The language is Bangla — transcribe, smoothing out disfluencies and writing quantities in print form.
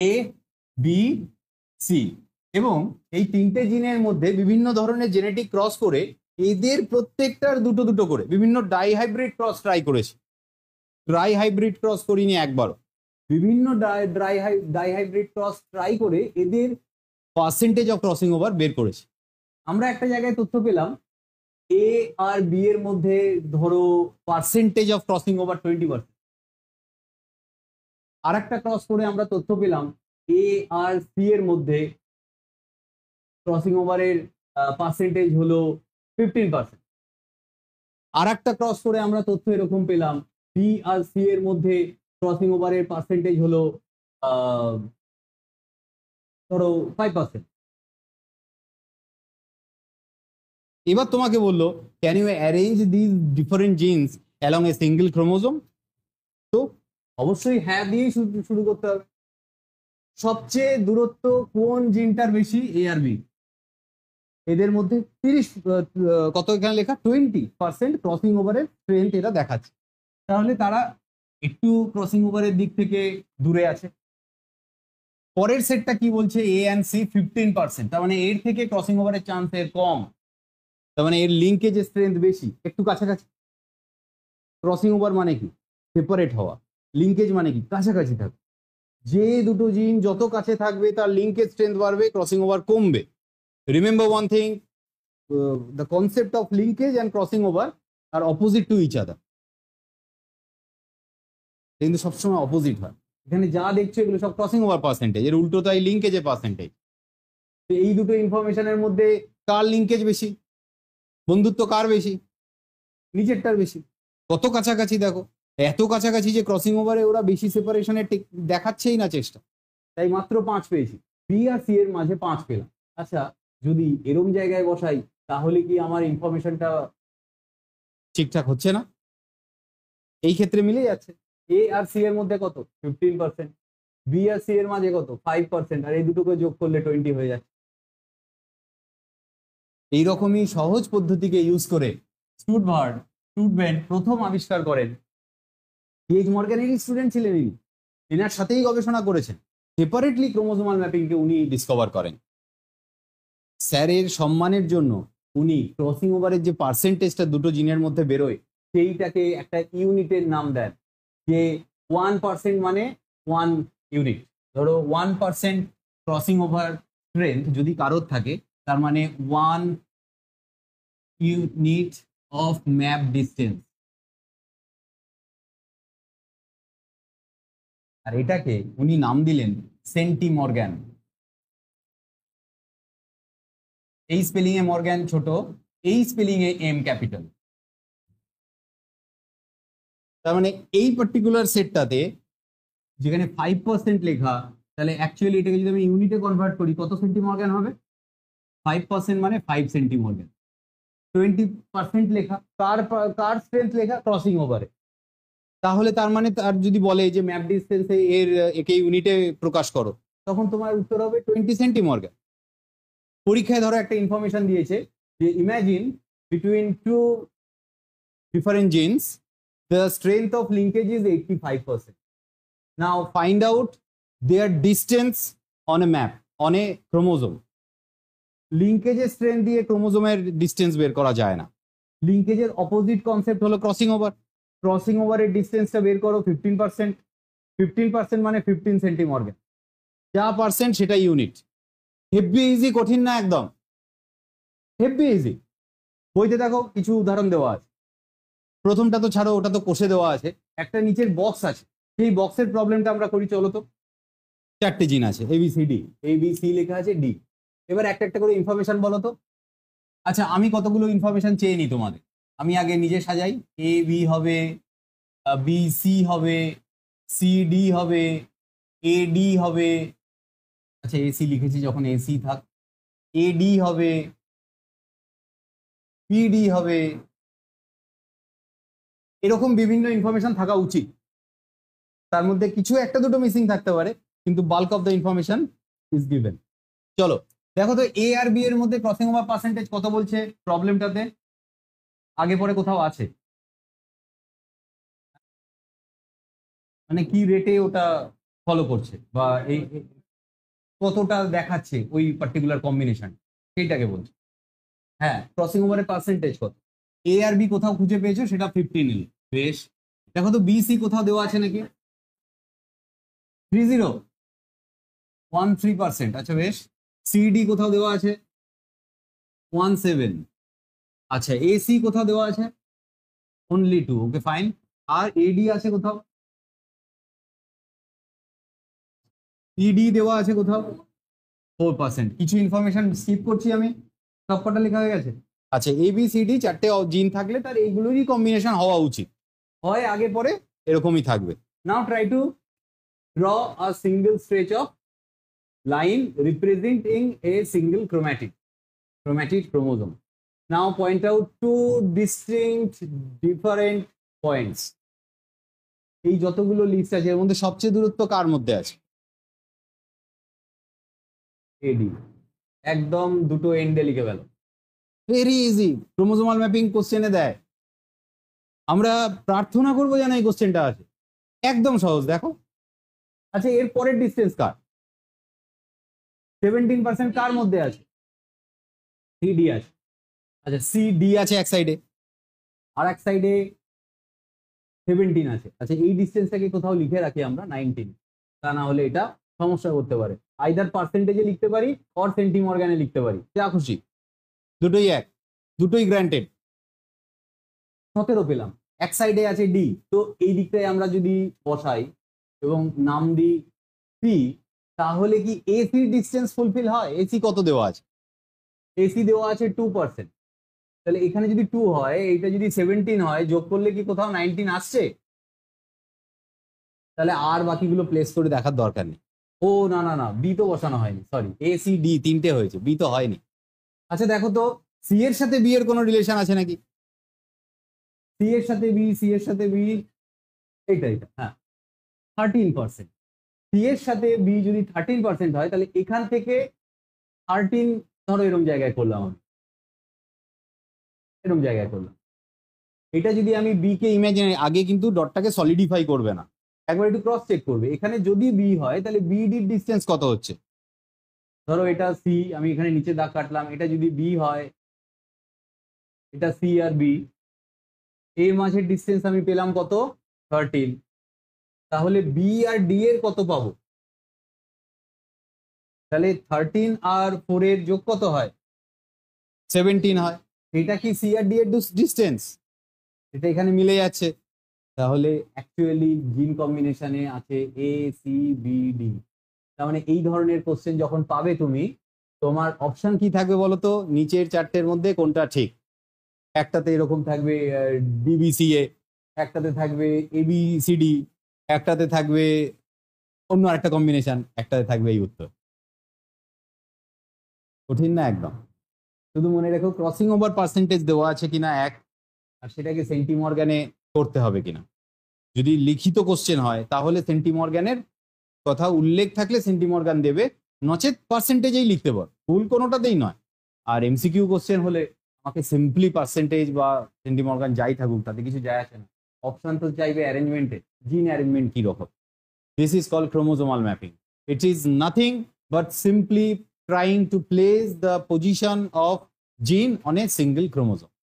এ বি সি, এবং এই তিনটে জিনের মধ্যে বিভিন্ন ধরনের জেনেটিক ক্রস করে এদের প্রত্যেকটার দুটো দুটো করে বিভিন্ন ডাইহাইব্রিড ক্রস ট্রাই করেছে। ড্রাই হাইব্রিড ক্রস করিনি একবারও, বিভিন্ন ডাইহাইব্রিড ক্রস ট্রাই করে এদের পার্সেন্টেজ অফ ক্রসিং ওভার বের করেছে। আমরা একটা জায়গায় তথ্য পেলাম এ আর বি এর মধ্যে ধরো পার্সেন্টেজ অফ ক্রসিং ওভার 20%। আর একটা ক্রস করে আমরা তথ্য পেলাম এ আর সি এর মধ্যে ক্রসিং ওভারের পার্সেন্টেজ হলো 15%। আর একটা ক্রস করে আমরা তথ্য এরকম পেলাম বি আর সি এর মধ্যে ক্রসিং ওভারের পার্সেন্টেজ হলো ধরো 5%। এবার তোমাকে বললো can you arrange this different genes along a single chromosome? তো অবশ্যই হ্যাঁ দিয়েই শুরু করতে হবে। সবচেয়ে দূরত্ব কোন জিনটার বেশি? এ আর বি। এদের মধ্যে 30 কত এখানে লেখা 20% ক্রসিং ওভারের স্ট্রেংথ এটা দেখাচ্ছে, তাহলে তারা একটু ক্রসিং ওভারের দিক থেকে দূরে আছে। পরের সেটটা কি বলছে? এ অ্যান্ড সি 15%, তার মানে এর থেকে ক্রসিং ওভারের চান্স এর কম, তার মানে এর লিঙ্কেজের স্ট্রেংথ বেশি, একটু কাছাকাছি। ক্রসিং ওভার মানে কি? সেপারেট হওয়া। লিঙ্কেজ মানে কি? কাছাকাছি থাকবে। যে দুটো জিন যত কাছে থাকবে তার লিঙ্কেজ স্ট্রেংথ বাড়বে, ক্রসিং ওভার কমবে। Remember one thing, the concept of linkage and crossing over are opposite to each other, কিন্তু সবসময় অপোজিট হয়। এখানে যা দেখছো এগুলো সব ক্রসিং ওভার পার্সেন্টেজ, এর উল্টো তাই লিঙ্কেজের পার্সেন্টেজ। তো এই দুটো ইনফরমেশনের মধ্যে কার লিঙ্কেজ বেশি, বন্ধুত্ব কার বেশি? নিচেরটার বেশি। কত কাছাকাছি দেখো, এত কাছাকাছি যে ক্রসিং ওভারে ওরা বেশি সেপারেশনের দেখাচ্ছেই না চেষ্টা, তাই মাত্র 5 পেয়েছি। বি আর সি এর মাঝে 5 পেলাম। আচ্ছা, যদি এরম জায়গায় বসাই তাহলে কি আমার ইনফরমেশনটা ঠিকঠাক হচ্ছে না? এই ক্ষেত্রে মিলে যাচ্ছে। এ আর সি এর মধ্যে কত? 15%। বি আর সি এর মাঝে কত? 5%। আর এই দুটোকে যোগ করলে 20 হয়ে যাচ্ছে। এইরকমই সহজ পদ্ধতিকে ইউজ করে স্টুডভেন্ট প্রথম আবিষ্কার করেন। পিএইচ মর্গ্যানেরই স্টুডেন্ট ছিলেন ইনি, এনার সাথেই গবেষণা করেছেন। সেপারেটলি ক্রোমোজোমাল ম্যাপিংকে উনি ডিসকভার করেন। স্যারের সম্মানের জন্য উনি ক্রসিং ওভারের যে পার্সেন্টেজটা দুটো জিনের মধ্যে বেরোয় সেইটাকে একটা ইউনিটের নাম দেন, যে 1% মানে 1 ইউনিট। ধরো 1% ক্রসিং ওভার স্ট্রেংথ যদি কারোর থাকে, তার মানে 1 ইউনিট অফ ম্যাপ ডিস্টেন্স। আর এটাকে উনি নাম দিলেন সেন্টিমর্গ্যান। এই স্পেলিং এ মর্গ্যান ছোট, এই স্পেলিং এ এম ক্যাপিটাল। তার মানে এই পার্টিকুলার সেটটাতে যেখানে 5% লেখা, তাহলে অ্যাকচুয়ালি এটাকে যদি আমি ইউনিটে কনভার্ট করি কত সেন্টিমর্গ্যান হবে? 5% মানে 5 সেন্টিমর্গ্যান। 20% লেখা, কার স্ট্রেংথ লেখা? ক্রসিং ওভারে। তাহলে তার মানে তার যদি বলে যে ম্যাপ ডিস্টেন্সে এর একে ইউনিটে প্রকাশ করো, তখন তোমার উত্তর হবে 20 সেন্টিমর্গ্যান। পরীক্ষায় ধরো একটা ইনফরমেশন দিয়েছে যে imagine between two different genes the strength of linkage is 85%. Now find out their distance on a map, on a chromosome. লিঙ্কেজের স্ট্রেংথ দিয়ে ক্রোমোজোমের ডিস্টেন্স বের করা যায় না। লিঙ্কেজের অপোজিট কনসেপ্ট হলো ক্রসিং ওভার। ক্রসিং ওভারের ডিস্টেন্সটা বের করো 15%। 15% মানে 15 সেন্টিমর্গ্যান। যা পার্সেন্ট সেটা ইউনিট। হেভি ইজি, কঠিন না একদম, হেভি ইজি। বইতে দেখো কিছু উদাহরণ দেওয়া আছে। প্রথমটা তো ছাড়ো, ওটা তো কষে দেওয়া আছে। একটা নিচের বক্স আছে, সেই বক্সের প্রবলেমটা আমরা করি চলো তো। 4টে জিন আছে, এবিসিডি, এবিসি লেখা আছে ডি। এবার একটা একটা করে ইনফরমেশন বলো তো। আচ্ছা, আমি কতগুলো ইনফরমেশন চেয়ে নিই তোমাদের। আমি আগে নিজে সাজাই। এ বি হবে, বি সি হবে, সি ডি হবে, এ ডি হবে। আচ্ছা, এসি লিখেছি যখন, এসি থাক। এ ডি হবে, পিডি হবে। এরকম বিভিন্ন ইনফরমেশন থাকা উচিত। তার মধ্যে কিছু একটা দুটো মিসিং থাকতে পারে, কিন্তু bulk of the information is given. চলো দেখো তো এ আর বি এর মধ্যে ক্রসিং ওভার পার্সেন্টেজ কত বলছে প্রবলেমটাতে? আগে পরে কোথাও আছে? মানে কি রেটে ওটা ফলো করছে বা এই কতটা দেখাচ্ছে ওই পার্টিকুলার কম্বিনেশন, সেইটাকে বলছে। হ্যাঁ, ক্রসিং ওভারের পার্সেন্টেজ কত, এ আর বি কোথাও খুঁজে পেয়েছো, সেটা 15 নিল। বেশ, দেখো তো বি সি কোথাও দেওয়া আছে নাকি? 13%। আচ্ছা বেশ, সিডি কোথাও দেওয়া আছে 17। আচ্ছা এসি কোথাও দেওয়া আছে অনলি 2। Okay fine. আর এডি আছে কোথাও, ইডি দেওয়া আছে কোথাও 4%। কিছু ইনফরমেশন স্কিপ করছি আমি, সবকটা লেখা হয়ে গেছে। আচ্ছা এ বি সি ডি চারটে জিন থাকলে তার এইগুলোরই কম্বিনেশন হওয়া উচিত, হয় আগে পরে এরকমই থাকবে। Now try to draw a single stretch of line representing a single chromatic chromosome. Now point out two distinct different points. এই যতগুলো লিস্ট আছে এর মধ্যে সবচেয়ে দূরত্ব কার মধ্যে আছে? এডি। একদম দুটো এন্ডে লিখে ফেলো, ভেরি ইজি। ক্রোমোজোমাল ম্যাপিং কোশ্চেনে দেয়, আমরা প্রার্থনা করবো যেন এই কোশ্চেনটা আছে, একদম সহজ। দেখো, আচ্ছা এর পরের ডিস্টেন্স কার? 17% কার মধ্যে আছে? সিডি আছে। আচ্ছা সিডি আছে এক সাইডে, আর এক সাইডে 17 আছে। আচ্ছা এই ডিস্টেন্সটাকে কোথাও লিখে রাখি আমরা 19, তা না হলে এটা সমস্যা করতে পারে। আইদার পার্সেন্টেজে লিখতে পারি অর সেন্টিমর্গানে লিখতে পারি, যা খুশি, দুটোই এক, দুটোই গ্র্যান্টেড। 17 পেলাম, এক সাইডে আছে ডি, তো এই দিকটায় আমরা যদি বসাই এবং নাম দিই পি, তাহলে কি এসি ডিস্টেন্স ফুলফিল হয়? এসি কত দেওয়া আছে? এসি দেওয়া আছে 2%। তাহলে এখানে যদি 2 হয়, এইটা যদি 17 হয়, যোগ করলে কি কোথাও 19 আসছে? তাহলে আর বাকিগুলো প্লেস করে দেখার দরকার নেই। ও না না না, বি তো বসানো হয়নি, সরি, এ সি ডি তিনটে হয়েছে, বি তো হয়নি। আচ্ছা দেখো তো সি এর সাথে বি এর কোনো রিলেশন আছে নাকি? সি এর সাথে বি, সি এর সাথে বি, এইটা হ্যাঁ 13%। সি এর সাথে বি যদি 13% হয়, তাহলে এখান থেকে 13, ধরো এরকম জায়গায় করলাম আমি, এরকম জায়গায় করলাম। এটা যদি আমি বি কে ইমাজিন, আগে কিন্তু ডটটাকে সলিডিফাই করবে না, একবার একটু ক্রস চেক করবে। এখানে যদি বি হয় তাহলে বি ডির ডিস্টেন্স কত হচ্ছে? ধরো এটা সি, আমি এখানে নিচে দাগ কাটলাম, এটা যদি বি হয়, এটা সি আর বি, এর মাঝের ডিস্টেন্স আমি পেলাম কত? 13। তাহলে বি আর ডি এর কত পাবো? তাহলে 13 আর 4 এর যোগ কত হয়? 17 হয়। এটা কি সি আর ডি এর ডিস্টেন্স? এটা এখানে মিলে যাচ্ছে। তাহলে অ্যাকচুয়ালি জিন কম্বিনেশনে আছে এ সি বি ডি। তার মানে এই ধরনের কোশ্চেন যখন পাবে তুমি, তোমার অপশন কি থাকবে বলো তো? নিচের চারটের মধ্যে কোনটা ঠিক? একটাতে এরকম থাকবে ডিবিসিএ, একটাতে থাকবে এবিসিডি, একটাতে থাকবে অন্য আরেকটা কম্বিনেশন, একটাতে থাকবে এই উত্তর। কঠিন না একদম। শুধু মনে রেখো ক্রসিং ওভার পার্সেন্টেজ দেওয়া আছে কিনা এক, আর সেটাকে সেন্টিমর্গানে করতে হবে কিনা। যদি লিখিত কোশ্চেন হয় তাহলে সেন্টিমর্গানের কথা উল্লেখ থাকলে সেন্টিমর্গান দেবে, নচেত পার্সেন্টেজেই লিখতে পারো, ভুল কোনোটাতেই নয়। আর এমসিকিউ কোশ্চেন হলে আমাকে সিম্পলি পার্সেন্টেজ বা সেন্টিমর্গান যাই থাকুক তাতে কিছু যায় আসে না, অপশন তো চাইবে অ্যারেঞ্জমেন্টে, জিন অ্যারেঞ্জমেন্ট কি রকম। This is called chromosomal mapping. It is nothing but simply trying to place the position of gene on a single chromosome.